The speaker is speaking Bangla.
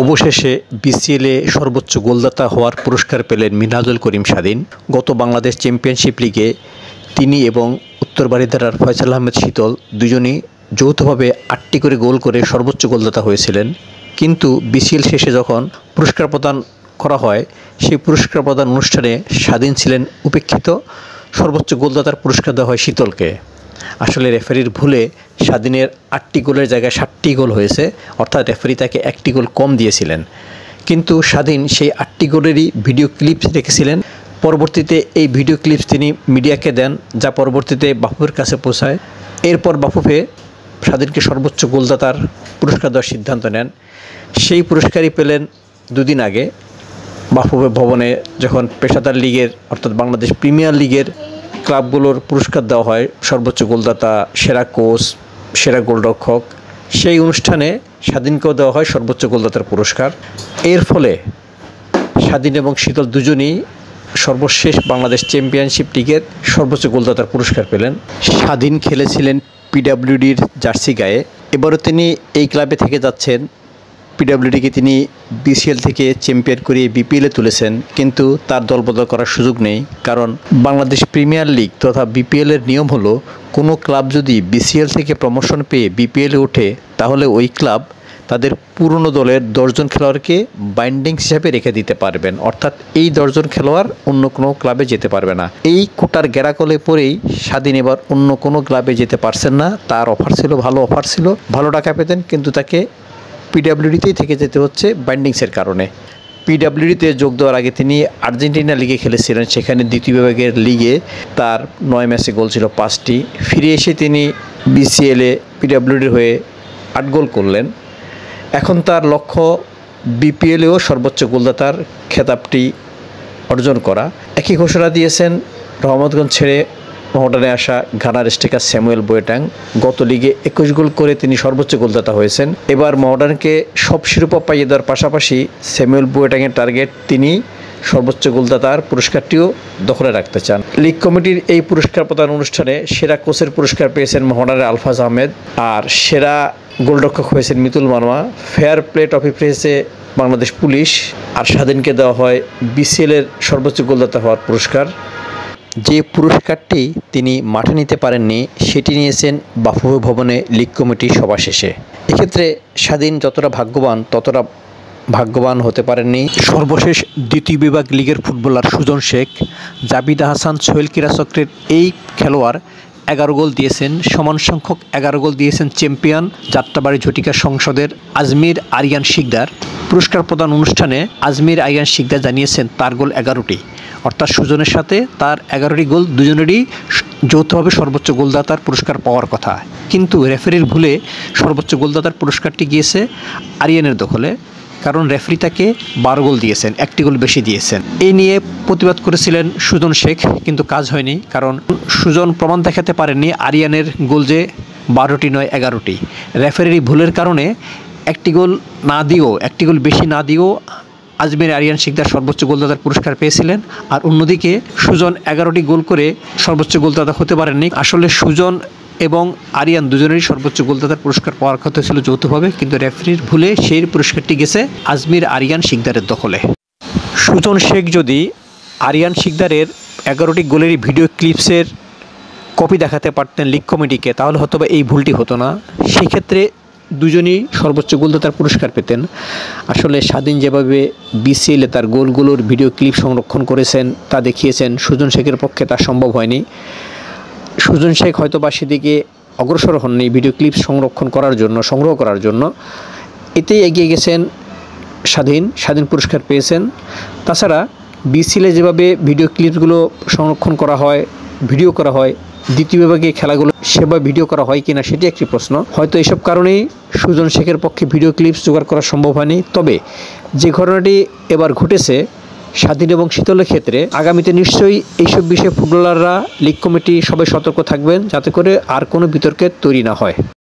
অবশেষে বিসিএলে সর্বোচ্চ গোলদাতা হওয়ার পুরস্কার পেলেন মিনহাজুল করিম স্বাধীন। গত বাংলাদেশ চ্যাম্পিয়নশিপ লিগে তিনি এবং উত্তর বারিধারার ফয়সাল আহমেদ শীতল দুজনেই যৌথভাবে 8টি করে গোল করে সর্বোচ্চ গোলদাতা হয়েছিলেন। কিন্তু বিসিএল শেষে যখন পুরস্কার প্রদান করা হয়, সেই পুরস্কার প্রদান অনুষ্ঠানে স্বাধীন ছিলেন উপেক্ষিত। সর্বোচ্চ গোলদাতার পুরস্কার দেওয়া হয় শীতলকে। আসলে রেফারির ভুলে স্বাধীনের 8টি গোলের জায়গায় 7টি গোল হয়েছে, অর্থাৎ রেফারি তাকে 1টি গোল কম দিয়েছিলেন। কিন্তু স্বাধীন সেই 8টি গোলেরই ভিডিও ক্লিপস রেখেছিলেন। পরবর্তীতে এই ভিডিও ক্লিপস তিনি মিডিয়াকে দেন, যা পরবর্তীতে বাফুফের কাছে পৌঁছায়। এরপর বাফুফে স্বাধীনকে সর্বোচ্চ গোলদাতার পুরস্কার দেওয়ার সিদ্ধান্ত নেন। সেই পুরস্কারই পেলেন দুদিন আগে বাফুফে ভবনে, যখন পেশাদার লিগের অর্থাৎ বাংলাদেশ প্রিমিয়ার লিগের ক্লাবগুলোর পুরস্কার দেওয়া হয়, সর্বোচ্চ গোলদাতা, সেরা কোচ, সেরা গোলরক্ষক। সেই অনুষ্ঠানে স্বাধীনকেও দেওয়া হয় সর্বোচ্চ গোলদাতার পুরস্কার। এর ফলে স্বাধীন এবং শীতল দুজনই সর্বশেষ বাংলাদেশ চ্যাম্পিয়নশিপ লিগের সর্বোচ্চ গোলদাতার পুরস্কার পেলেন। স্বাধীন খেলেছিলেন পিডাব্লিউডির জার্সি গায়ে। এবারও তিনি এই ক্লাবে থেকে যাচ্ছেন। পিডাব্লিউডিকে তিনি বিসিএল থেকে চ্যাম্পিয়ন করিয়ে বিপিএলে তুলেছেন, কিন্তু তার দলবদল করার সুযোগ নেই। কারণ বাংলাদেশ প্রিমিয়ার লিগ তথা বিপিএলের নিয়ম হলো, কোনো ক্লাব যদি বিসিএল থেকে প্রমোশন পেয়ে বিপিএলে ওঠে, তাহলে ওই ক্লাব তাদের পুরনো দলের 10 জন খেলোয়াড়কে বাইন্ডিংস হিসাবে রেখে দিতে পারবেন। অর্থাৎ এই 10 জন খেলোয়াড় অন্য কোনো ক্লাবে যেতে পারবে না। এই কোটার গ্যারাকলে পরেই স্বাধীন এবার অন্য কোনো ক্লাবে যেতে পারছেন না। তার অফার ছিল, ভালো অফার ছিল, ভালো টাকা পেতেন, কিন্তু তাকে পিডাব্লিউডিতেই থেকে যেতে হচ্ছে বাইন্ডিংসের কারণে। পিডাব্লিউডিতে যোগ দেওয়ার আগে তিনি আর্জেন্টিনা লিগে খেলেছিলেন। সেখানে দ্বিতীয় বিভাগের লিগে তার 9 ম্যাচে গোল ছিল 5টি। ফিরে এসে তিনি বিসিএলে পিডাব্লিউডির হয়ে 8 গোল করলেন। এখন তার লক্ষ্য বিপিএলেও সর্বোচ্চ গোলদাতার খেতাবটি অর্জন করা। একই ঘোষণা দিয়েছেন রহমতগঞ্জ ছেড়ে মোহামেডানে আসা ঘানার স্ট্রাইকার স্যামুয়েল বুয়েটাং। গত লিগে 21 গোল করে তিনি সর্বোচ্চ গোলদাতা হয়েছেন। এবার মোহামেডানকে সব শিরোপা পাইয়ে দেওয়ার পাশাপাশি স্যামুয়েল বুয়েটাংয়ের টার্গেট, তিনি সর্বোচ্চ গোলদাতার পুরস্কারটিও দখলে রাখতে চান। লিগ কমিটির এই পুরস্কার প্রদান অনুষ্ঠানে সেরা কোচের পুরস্কার পেয়েছেন মোহামেডানের আলফাজ আহমেদ, আর সেরা গোলরক্ষক হয়েছেন মিতুল মানোয়া। ফেয়ার প্লে ট্রফি পেয়েছে বাংলাদেশ পুলিশ। আর স্বাধীনকে দেওয়া হয় বিসিএলের সর্বোচ্চ গোলদাতা হওয়ার পুরস্কার। যে পুরস্কারটি তিনি মাঠে নিতে পারেননি, সেটি নিয়েছেন বাফুফে ভবনে লিগ কমিটির সভা শেষে। এক্ষেত্রে স্বাধীন যতটা ভাগ্যবান, ততটা ভাগ্যবান হতে পারেননি সর্বশেষ দ্বিতীয় বিভাগ লিগের ফুটবলার সুজন শেখ। জাবিদ হাসান, সোহেল ক্রীড়াচক্রের এই খেলোয়াড় 11 গোল দিয়েছেন। সমান সংখ্যক 11 গোল দিয়েছেন চ্যাম্পিয়ন যাত্রাবাড়ি ঝটিকা সংসদের আজমির আরিয়ান শিকদার। পুরস্কার প্রদান অনুষ্ঠানে আজমির আরিয়ান শিকদার জানিয়েছেন তার গোল 11টি, অর্থাৎ সুজনের সাথে তার 11টি গোল, দুজনেরই যৌথভাবে সর্বোচ্চ গোলদাতার পুরস্কার পাওয়ার কথা। কিন্তু রেফারির ভুলে সর্বোচ্চ গোলদাতার পুরস্কারটি গিয়েছে আরিয়ানের দখলে, কারণ রেফারি তাকে 12 গোল দিয়েছেন, 1টি গোল বেশি দিয়েছেন। এই নিয়ে প্রতিবাদ করেছিলেন সুজন শেখ, কিন্তু কাজ হয়নি। কারণ সুজন প্রমাণ দেখাতে পারেননি আরিয়ানের গোল যে 12টি নয় 11টি। রেফারির ভুলের কারণে 1টি গোল না দিয়েও, 1টি গোল বেশি না দিয়েও আজমির আরিয়ান শিকদার সর্বোচ্চ গোলদাতার পুরস্কার পেয়েছিলেন। আর অন্যদিকে সুজন 11টি গোল করে সর্বোচ্চ গোলদাতা হতে পারেননি। আসলে সুজন এবং আরিয়ান দুজনেরই সর্বোচ্চ গোলদাতার পুরস্কার পাওয়ার কথা ছিল যৌথভাবে, কিন্তু রেফারির ভুলে সেই পুরস্কারটি গেছে আজমির আরিয়ান শিকদারের দখলে। সুজন শেখ যদি আরিয়ান শিকদারের 11টি গোলেরই ভিডিও ক্লিপসের কপি দেখাতে পারতেন লিগ কমিটিকে, তাহলে হয়তো এই ভুলটি হতো না। সেক্ষেত্রে দুজনই সর্বোচ্চ গোলদাতার পুরস্কার পেতেন। আসলে স্বাধীন যেভাবে বিসিএলে তার গোলগুলোর ভিডিও ক্লিপ সংরক্ষণ করেছেন, তা দেখিয়েছেন, সুজন শেখের পক্ষে তা সম্ভব হয়নি। সুজন শেখ হয়তো বা সেদিকে অগ্রসর হননি ভিডিও ক্লিপ সংগ্রহ করার জন্য। এতেই এগিয়ে গেছেন স্বাধীন পুরস্কার পেয়েছেন। তাছাড়া বিসিএলে যেভাবে ভিডিও ক্লিপগুলো সংরক্ষণ করা হয়, ভিডিও করা হয়, দ্বিতীয় বিভাগে খেলাগুলো সেভাবে ভিডিও করা হয় কিনা, সেটি একটি প্রশ্ন। হয়তো এইসব কারণেই সুজন শেখের পক্ষে ভিডিও ক্লিপস জোগাড় করা সম্ভব হয়নি। তবে যে ঘটনাটি এবার ঘটেছে স্বাধীন এবং শীতলের ক্ষেত্রে, আগামীতে নিশ্চয়ই এইসব বিষয়ে ফুটবলাররা, লিগ কমিটি সবাই সতর্ক থাকবেন, যাতে করে আর কোনো বিতর্কের তৈরি না হয়।